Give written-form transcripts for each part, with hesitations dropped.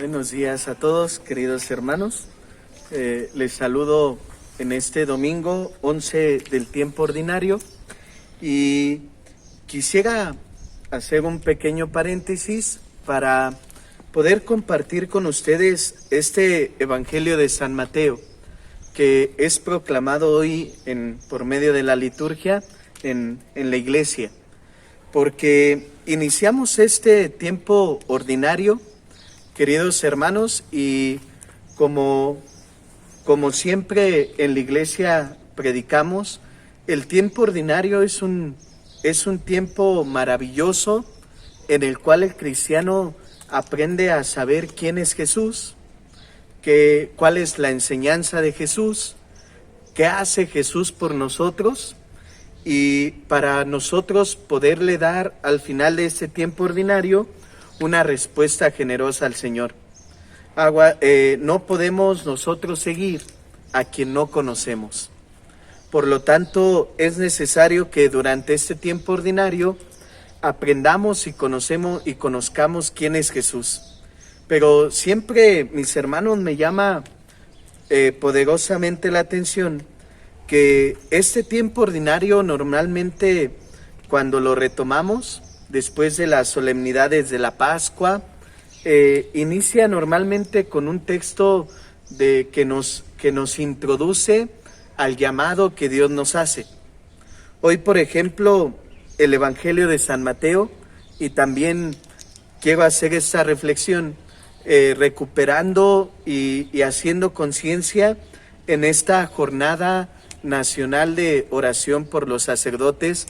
Buenos días a todos, queridos hermanos. Les saludo en este domingo 11 del tiempo ordinario y quisiera hacer un pequeño paréntesis para poder compartir con ustedes este Evangelio de San Mateo, que es proclamado hoy por medio de la liturgia en la iglesia, porque iniciamos este tiempo ordinario, queridos hermanos, y como siempre en la iglesia predicamos, el tiempo ordinario es un tiempo maravilloso en el cual el cristiano aprende a saber quién es Jesús, cuál es la enseñanza de Jesús, qué hace Jesús por nosotros, y para nosotros poderle dar al final de este tiempo ordinario una respuesta generosa al Señor. No podemos nosotros seguir a quien no conocemos. Por lo tanto, es necesario que durante este tiempo ordinario aprendamos y conozcamos quién es Jesús. Pero siempre, mis hermanos, me llama poderosamente la atención que este tiempo ordinario normalmente, cuando lo retomamos después de las solemnidades de la Pascua, inicia normalmente con un texto que nos introduce al llamado que Dios nos hace. Hoy, por ejemplo, el Evangelio de San Mateo, y también quiero hacer esta reflexión, recuperando y haciendo conciencia en esta jornada nacional de oración por los sacerdotes,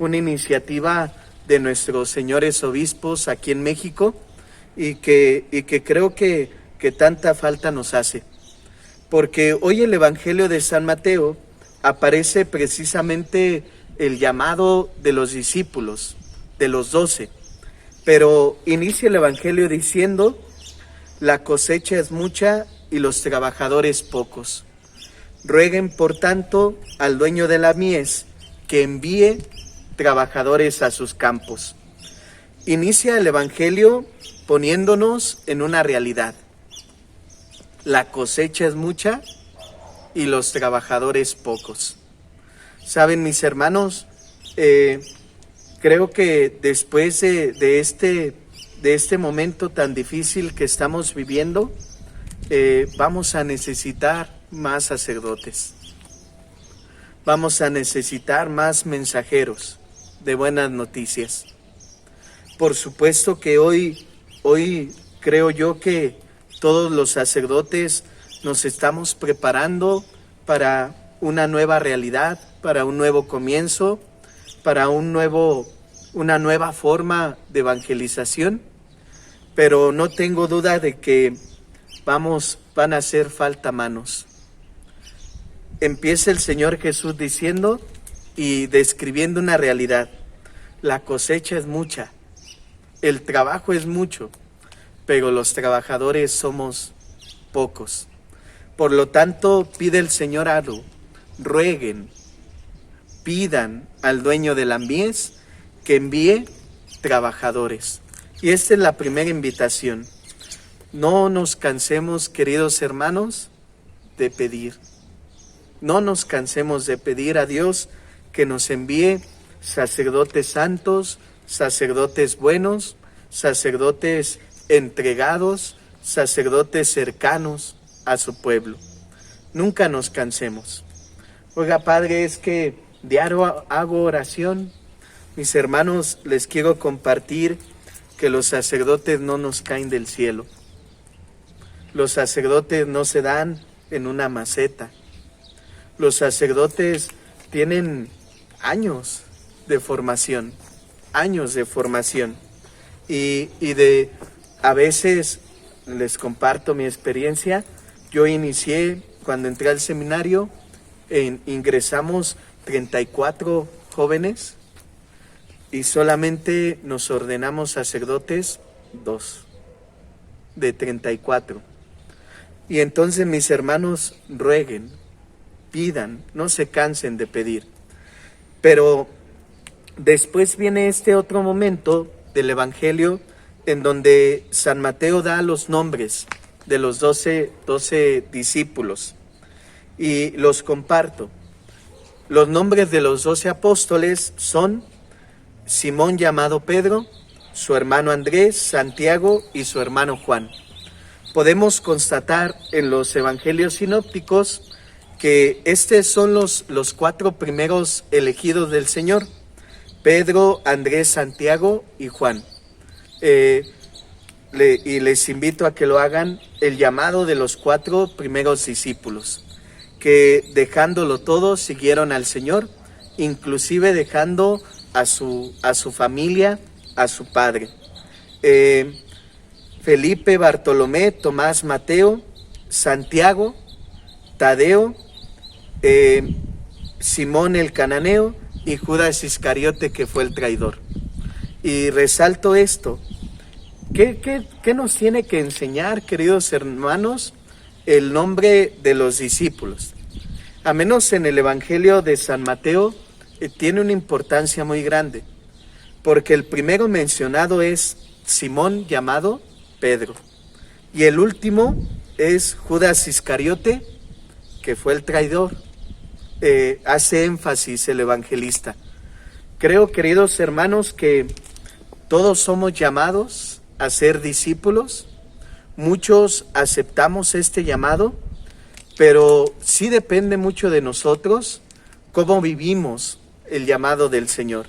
una iniciativa de nuestros señores obispos aquí en México, y que creo que tanta falta nos hace. Porque hoy el Evangelio de San Mateo aparece precisamente el llamado de los discípulos, de los 12, pero inicia el Evangelio diciendo: la cosecha es mucha y los trabajadores pocos. Rueguen, por tanto, al dueño de la mies que envíe trabajadores a sus campos. Inicia el Evangelio poniéndonos en una realidad. La cosecha es mucha y los trabajadores pocos. Saben, mis hermanos, creo que después de este momento tan difícil que estamos viviendo, vamos a necesitar más sacerdotes. Vamos a necesitar más mensajeros de buenas noticias. Por supuesto que hoy creo yo que todos los sacerdotes nos estamos preparando para una nueva realidad, para un nuevo comienzo, para una nueva forma de evangelización, pero no tengo duda de que van a hacer falta manos. Empieza el Señor Jesús diciendo y describiendo una realidad: la cosecha es mucha, el trabajo es mucho, pero los trabajadores somos pocos. Por lo tanto, pide el Señor algo: rueguen, pidan al dueño de la mies que envíe trabajadores. Y esta es la primera invitación. No nos cansemos, queridos hermanos, de pedir. No nos cansemos de pedir a Dios que nos envíe sacerdotes santos, sacerdotes buenos, sacerdotes entregados, sacerdotes cercanos a su pueblo. Nunca nos cansemos. Oiga, Padre, es que diario hago oración. Mis hermanos, les quiero compartir que los sacerdotes no nos caen del cielo. Los sacerdotes no se dan en una maceta. Los sacerdotes tienen años de formación, y a veces les comparto mi experiencia. Yo inicié cuando entré al seminario, ingresamos 34 jóvenes y solamente nos ordenamos sacerdotes 2 de 34. Y entonces, mis hermanos, rueguen, pidan, no se cansen de pedir. Pero después viene este otro momento del Evangelio en donde San Mateo da los nombres de los 12 discípulos y los comparto. Los nombres de los 12 apóstoles son Simón llamado Pedro, su hermano Andrés, Santiago y su hermano Juan. Podemos constatar en los evangelios sinópticos que estos son los 4 primeros elegidos del Señor: Pedro, Andrés, Santiago y Juan. Y les invito a que lo hagan, el llamado de los 4 primeros discípulos, que dejándolo todo siguieron al Señor, inclusive dejando a su familia, a su padre. Felipe, Bartolomé, Tomás, Mateo, Santiago, Tadeo, Simón el cananeo y Judas Iscariote, que fue el traidor. Y resalto esto. ¿Qué nos tiene que enseñar, queridos hermanos, el nombre de los discípulos? A menos en el Evangelio de San Mateo tiene una importancia muy grande, porque el primero mencionado es Simón llamado Pedro, y el último es Judas Iscariote, que fue el traidor. Hace énfasis el evangelista. Creo, queridos hermanos, que todos somos llamados a ser discípulos. Muchos aceptamos este llamado, pero sí depende mucho de nosotros cómo vivimos el llamado del Señor.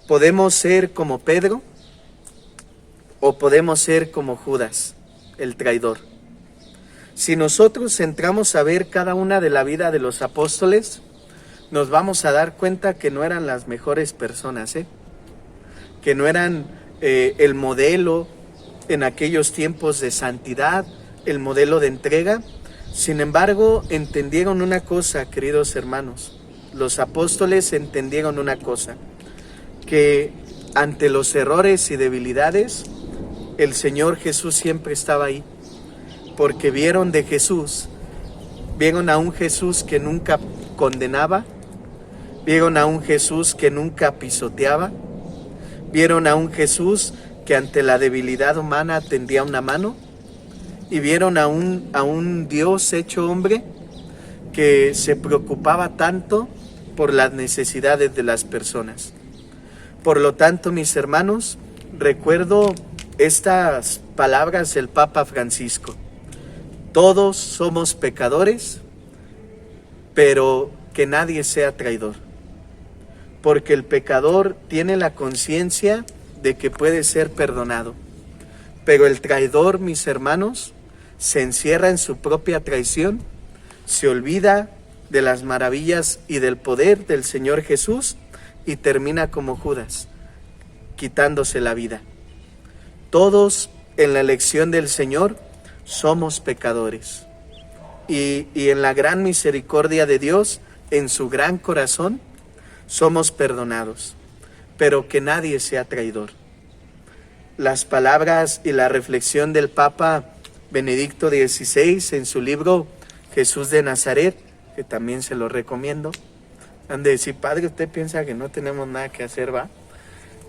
Podemos ser como Pedro o podemos ser como Judas, el traidor. Si nosotros entramos a ver cada una de la vida de los apóstoles, nos vamos a dar cuenta que no eran las mejores personas, que no eran el modelo en aquellos tiempos de santidad, el modelo de entrega. Sin embargo, entendieron una cosa, queridos hermanos. Los apóstoles entendieron una cosa, que ante los errores y debilidades, el Señor Jesús siempre estaba ahí, porque vieron de Jesús, vieron a un Jesús que nunca condenaba, vieron a un Jesús que nunca pisoteaba, vieron a un Jesús que ante la debilidad humana tendía una mano, y vieron a un Dios hecho hombre que se preocupaba tanto por las necesidades de las personas. Por lo tanto, mis hermanos, recuerdo estas palabras del Papa Francisco: todos somos pecadores, pero que nadie sea traidor, porque el pecador tiene la conciencia de que puede ser perdonado, pero el traidor, mis hermanos, se encierra en su propia traición, se olvida de las maravillas y del poder del Señor Jesús y termina como Judas, quitándose la vida. Todos en la elección del Señor somos pecadores, y en la gran misericordia de Dios, en su gran corazón, somos perdonados, pero que nadie sea traidor. Las palabras y la reflexión del Papa Benedicto XVI en su libro Jesús de Nazaret, que también se lo recomiendo. Han de decir: padre, usted piensa que no tenemos nada que hacer, ¿va?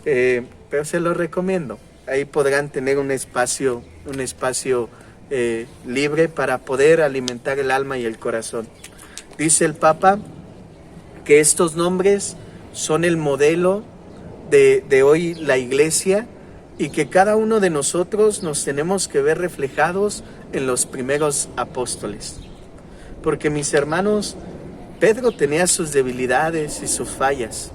Pero se lo recomiendo. Ahí podrán tener un espacio libre para poder alimentar el alma y el corazón. Dice el Papa que estos nombres son el modelo de hoy la Iglesia, y que cada uno de nosotros nos tenemos que ver reflejados en los primeros apóstoles. Porque, mis hermanos, Pedro tenía sus debilidades y sus fallas.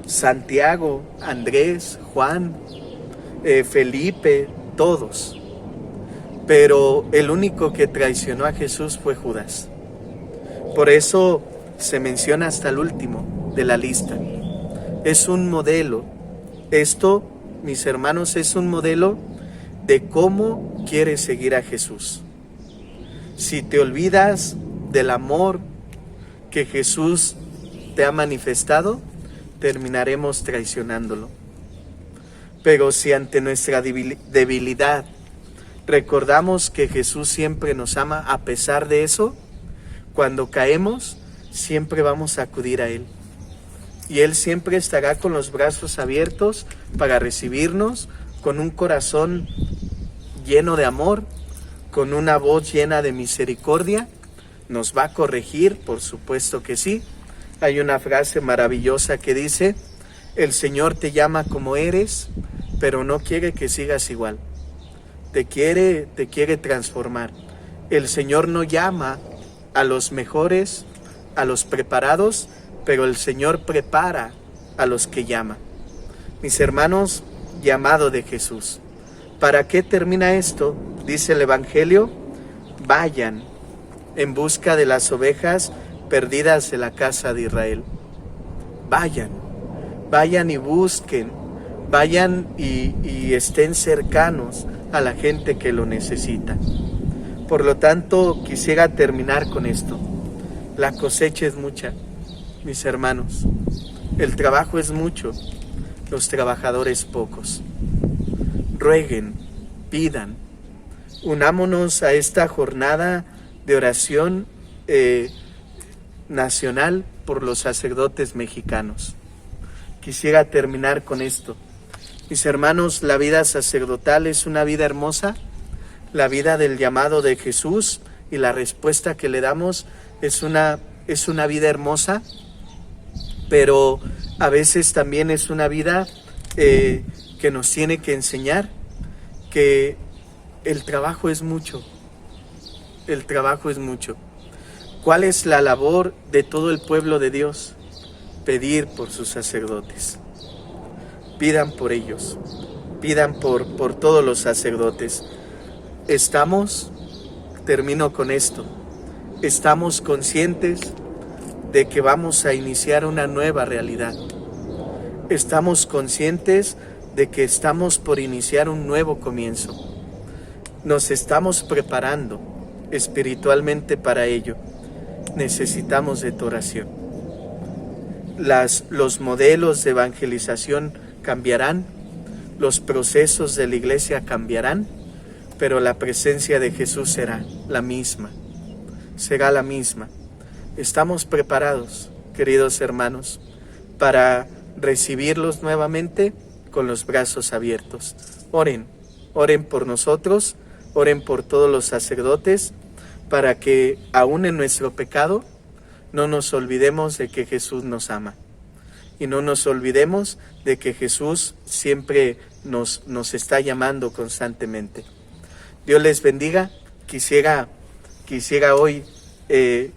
Santiago, Andrés, Juan, Felipe, todos. Pero el único que traicionó a Jesús fue Judas. Por eso se menciona hasta el último de la lista. Es un modelo. Esto, mis hermanos, es un modelo de cómo quieres seguir a Jesús. Si te olvidas del amor que Jesús te ha manifestado, terminaremos traicionándolo. Pero si ante nuestra debilidad recordamos que Jesús siempre nos ama, a pesar de eso, cuando caemos, siempre vamos a acudir a Él. Y Él siempre estará con los brazos abiertos para recibirnos con un corazón lleno de amor, con una voz llena de misericordia. ¿Nos va a corregir? Por supuesto que sí. Hay una frase maravillosa que dice: el Señor te llama como eres, pero no quiere que sigas igual. Te quiere transformar. El Señor no llama a los mejores, a los preparados, pero el Señor prepara a los que llama. Mis hermanos, llamado de Jesús. ¿Para qué termina esto? Dice el Evangelio: vayan en busca de las ovejas perdidas de la casa de Israel. Vayan y busquen, vayan y estén cercanos a la gente que lo necesita. Por lo tanto, quisiera terminar con esto. La cosecha es mucha, mis hermanos. El trabajo es mucho, los trabajadores pocos. Rueguen, pidan. Unámonos a esta jornada de oración nacional por los sacerdotes mexicanos. Quisiera terminar con esto. Mis hermanos, la vida sacerdotal es una vida hermosa, la vida del llamado de Jesús y la respuesta que le damos es una vida hermosa, pero a veces también es una vida que nos tiene que enseñar que el trabajo es mucho. El trabajo es mucho. ¿Cuál es la labor de todo el pueblo de Dios? Pedir por sus sacerdotes. Pidan por ellos. Pidan por todos los sacerdotes. Termino con esto, estamos conscientes de que vamos a iniciar una nueva realidad. Estamos conscientes de que estamos por iniciar un nuevo comienzo. Nos estamos preparando espiritualmente para ello. Necesitamos de tu oración. Los modelos de evangelización cambiarán, los procesos de la iglesia cambiarán, pero la presencia de Jesús será la misma. Será la misma. Estamos preparados, queridos hermanos, para recibirlos nuevamente con los brazos abiertos. Oren por nosotros, oren por todos los sacerdotes, para que aún en nuestro pecado no nos olvidemos de que Jesús nos ama. Y no nos olvidemos de que Jesús siempre nos está llamando constantemente. Dios les bendiga. Quisiera hoy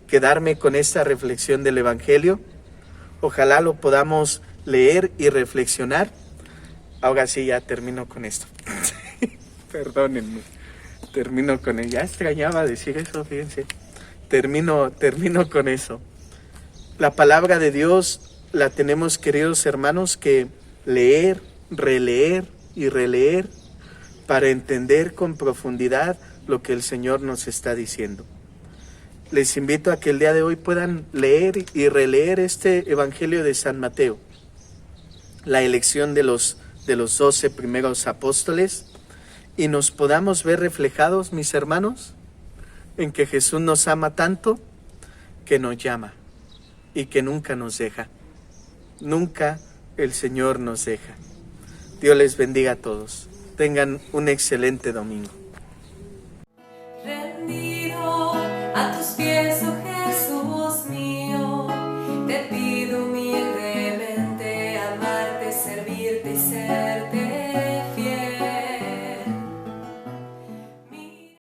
quedarme con esta reflexión del Evangelio. Ojalá lo podamos leer y reflexionar. Ahora sí, ya termino con esto. Perdónenme. Termino con ella. Ya extrañaba decir eso, fíjense. Termino con eso. La palabra de Dios la tenemos, queridos hermanos, que leer, releer y releer para entender con profundidad lo que el Señor nos está diciendo. Les invito a que el día de hoy puedan leer y releer este Evangelio de San Mateo, la elección de los 12 primeros apóstoles, y nos podamos ver reflejados, mis hermanos, en que Jesús nos ama tanto que nos llama y que nunca nos deja. Nunca el Señor nos deja. Dios les bendiga a todos. Tengan un excelente domingo. Rendido a tus pies, oh Jesús mío, te pido humildemente amarte, servirte y ser